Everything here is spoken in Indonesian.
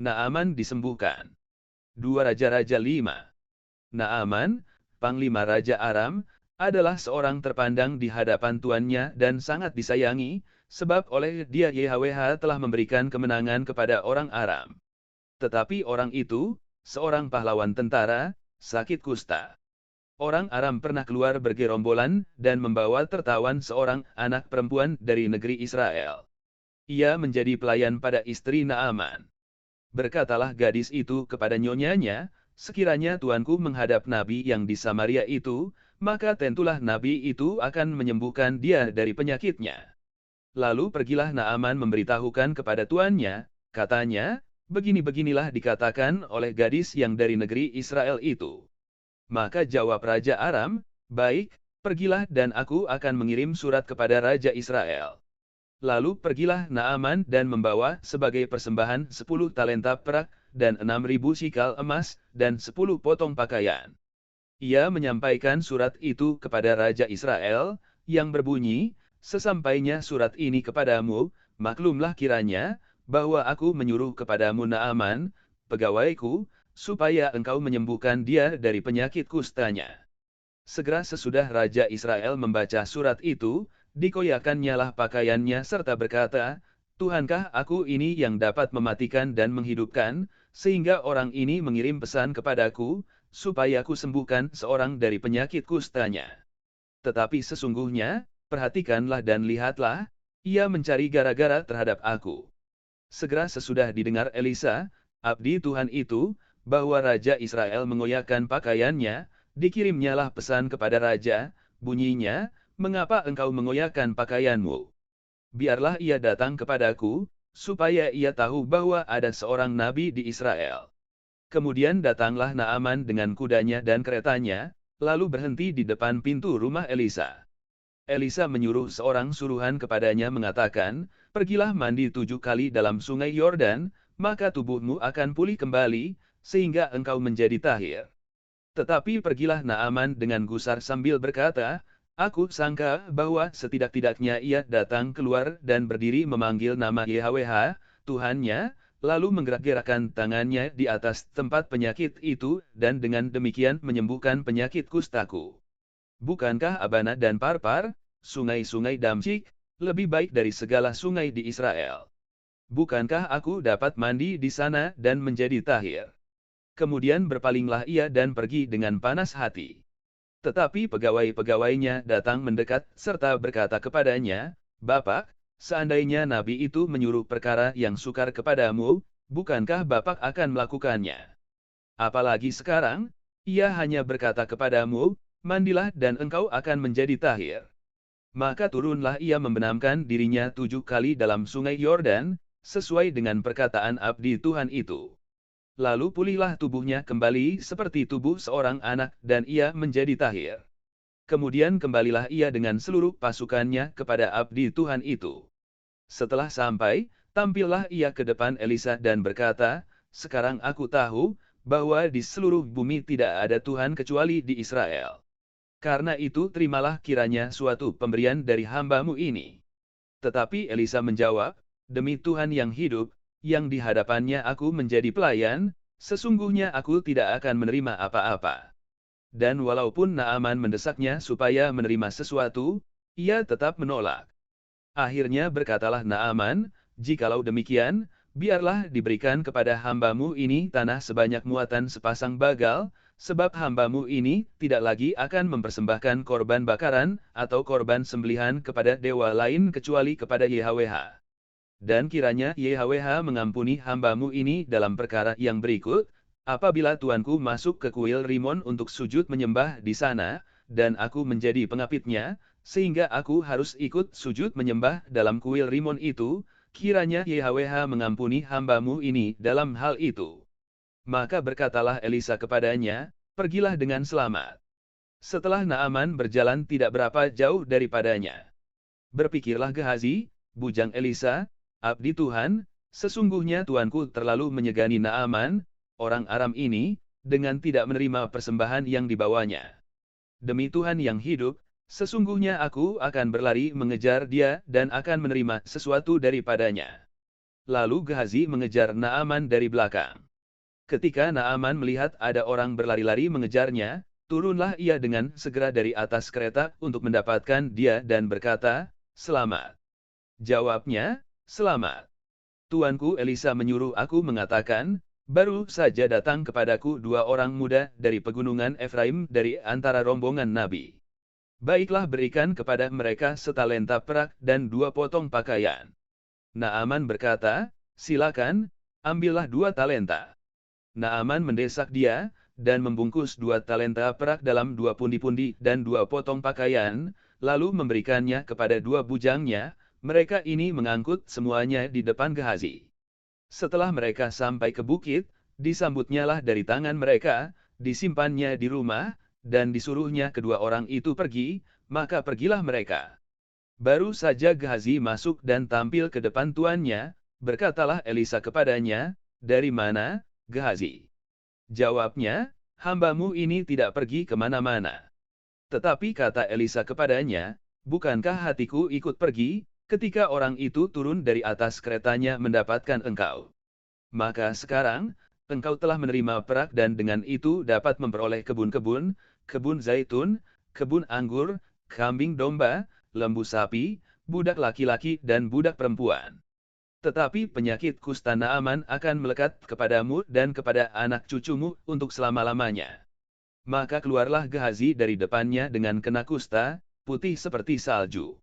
Naaman disembuhkan. 2 Raja-Raja 5. Naaman, panglima Raja Aram, adalah seorang terpandang di hadapan tuannya dan sangat disayangi, sebab oleh dia YHWH telah memberikan kemenangan kepada orang Aram. Tetapi orang itu, seorang pahlawan tentara, sakit kusta. Orang Aram pernah keluar bergerombolan dan membawa tertawan seorang anak perempuan dari negeri Israel. Ia menjadi pelayan pada istri Naaman. Berkatalah gadis itu kepada nyonyanya, sekiranya tuanku menghadap nabi yang di Samaria itu, maka tentulah nabi itu akan menyembuhkan dia dari penyakitnya. Lalu pergilah Naaman memberitahukan kepada tuannya, katanya, begini-beginilah dikatakan oleh gadis yang dari negeri Israel itu. Maka jawab Raja Aram, baik, pergilah dan aku akan mengirim surat kepada Raja Israel. Lalu pergilah Naaman dan membawa sebagai persembahan 10 talenta perak dan 6.000 sikal emas dan 10 potong pakaian. Ia menyampaikan surat itu kepada Raja Israel, yang berbunyi, sesampainya surat ini kepadamu, maklumlah kiranya, bahwa aku menyuruh kepadamu Naaman, pegawaiku, supaya engkau menyembuhkan dia dari penyakit kustanya. Segera sesudah Raja Israel membaca surat itu, dikoyakkannyalah pakaiannya serta berkata, Tuhankah aku ini yang dapat mematikan dan menghidupkan, sehingga orang ini mengirim pesan kepadaku, supaya ku sembuhkan seorang dari penyakit kustanya. Tetapi sesungguhnya, perhatikanlah dan lihatlah, ia mencari gara-gara terhadap aku. Segera sesudah didengar Elisa, abdi Tuhan itu, bahwa Raja Israel mengoyakkan pakaiannya, dikirimnyalah pesan kepada Raja, bunyinya, mengapa engkau mengoyakkan pakaianmu? Biarlah ia datang kepadaku, supaya ia tahu bahwa ada seorang nabi di Israel. Kemudian datanglah Naaman dengan kudanya dan keretanya, lalu berhenti di depan pintu rumah Elisa. Elisa menyuruh seorang suruhan kepadanya mengatakan, pergilah mandi 7 kali dalam sungai Yordan, maka tubuhmu akan pulih kembali, sehingga engkau menjadi tahir. Tetapi pergilah Naaman dengan gusar sambil berkata, aku sangka bahwa setidak-tidaknya ia datang keluar dan berdiri memanggil nama YHWH, Tuhannya, lalu menggerak-gerakkan tangannya di atas tempat penyakit itu, dan dengan demikian menyembuhkan penyakit kustaku. Bukankah Abana dan Parpar, sungai-sungai Damsyik, lebih baik dari segala sungai di Israel? Bukankah aku dapat mandi di sana dan menjadi tahir? Kemudian berpalinglah ia dan pergi dengan panas hati. Tetapi pegawai-pegawainya datang mendekat serta berkata kepadanya, Bapak, seandainya nabi itu menyuruh perkara yang sukar kepadamu, bukankah Bapak akan melakukannya? Apalagi sekarang, ia hanya berkata kepadamu, mandilah dan engkau akan menjadi tahir. Maka turunlah ia membenamkan dirinya 7 kali dalam sungai Yordan, sesuai dengan perkataan abdi Tuhan itu. Lalu pulihlah tubuhnya kembali seperti tubuh seorang anak dan ia menjadi tahir. Kemudian kembalilah ia dengan seluruh pasukannya kepada abdi Tuhan itu. Setelah sampai, tampillah ia ke depan Elisa dan berkata, sekarang aku tahu, bahwa di seluruh bumi tidak ada Tuhan kecuali di Israel. Karena itu terimalah kiranya suatu pemberian dari hambamu ini. Tetapi Elisa menjawab, demi Tuhan yang hidup, yang di hadapannya aku menjadi pelayan, sesungguhnya aku tidak akan menerima apa-apa. Dan walaupun Naaman mendesaknya supaya menerima sesuatu, ia tetap menolak. Akhirnya berkatalah Naaman, jikalau demikian, biarlah diberikan kepada hambamu ini tanah sebanyak muatan sepasang bagal, sebab hambamu ini tidak lagi akan mempersembahkan korban bakaran atau korban sembelihan kepada dewa lain kecuali kepada YHWH. Dan kiranya YHWH mengampuni hambamu ini dalam perkara yang berikut, apabila tuanku masuk ke kuil Rimon untuk sujud menyembah di sana, dan aku menjadi pengapitnya, sehingga aku harus ikut sujud menyembah dalam kuil Rimon itu, kiranya YHWH mengampuni hambamu ini dalam hal itu. Maka berkatalah Elisa kepadanya, pergilah dengan selamat. Setelah Naaman berjalan tidak berapa jauh daripadanya. Berpikirlah Gehazi, bujang Elisa, abdi Tuhan, sesungguhnya tuanku terlalu menyegani Naaman, orang Aram ini, dengan tidak menerima persembahan yang dibawanya. Demi Tuhan yang hidup, sesungguhnya aku akan berlari mengejar dia dan akan menerima sesuatu daripadanya. lalu Gehazi mengejar Naaman dari belakang. Ketika Naaman melihat ada orang berlari-lari mengejarnya, turunlah ia dengan segera dari atas kereta untuk mendapatkan dia dan berkata, "Selamat." Jawabnya, "Selamat. Tuanku Elisa menyuruh aku mengatakan, baru saja datang kepadaku 2 orang muda dari pegunungan Efraim dari antara rombongan Nabi. Baiklah berikan kepada mereka setalenta perak dan 2 potong pakaian." Naaman berkata, "Silakan, ambillah 2 talenta." Naaman mendesak dia, dan membungkus 2 talenta perak dalam 2 pundi-pundi dan 2 potong pakaian, lalu memberikannya kepada 2 bujangnya. Mereka ini mengangkut semuanya di depan Gehazi. Setelah mereka sampai ke bukit, disambutnyalah dari tangan mereka, disimpannya di rumah, dan disuruhnya kedua orang itu pergi, maka pergilah mereka. Baru saja Gehazi masuk dan tampil ke depan tuannya, berkatalah Elisa kepadanya, "Dari mana, Gehazi?" Jawabnya, "Hambamu ini tidak pergi kemana-mana." Tetapi kata Elisa kepadanya, "Bukankah hatiku ikut pergi, ketika orang itu turun dari atas keretanya mendapatkan engkau? Maka sekarang, engkau telah menerima perak dan dengan itu dapat memperoleh kebun-kebun, kebun zaitun, kebun anggur, kambing domba, lembu sapi, budak laki-laki dan budak perempuan. Tetapi penyakit kusta Naaman akan melekat kepadamu dan kepada anak cucumu untuk selama-lamanya." Maka keluarlah Gehazi dari depannya dengan kena kusta, putih seperti salju.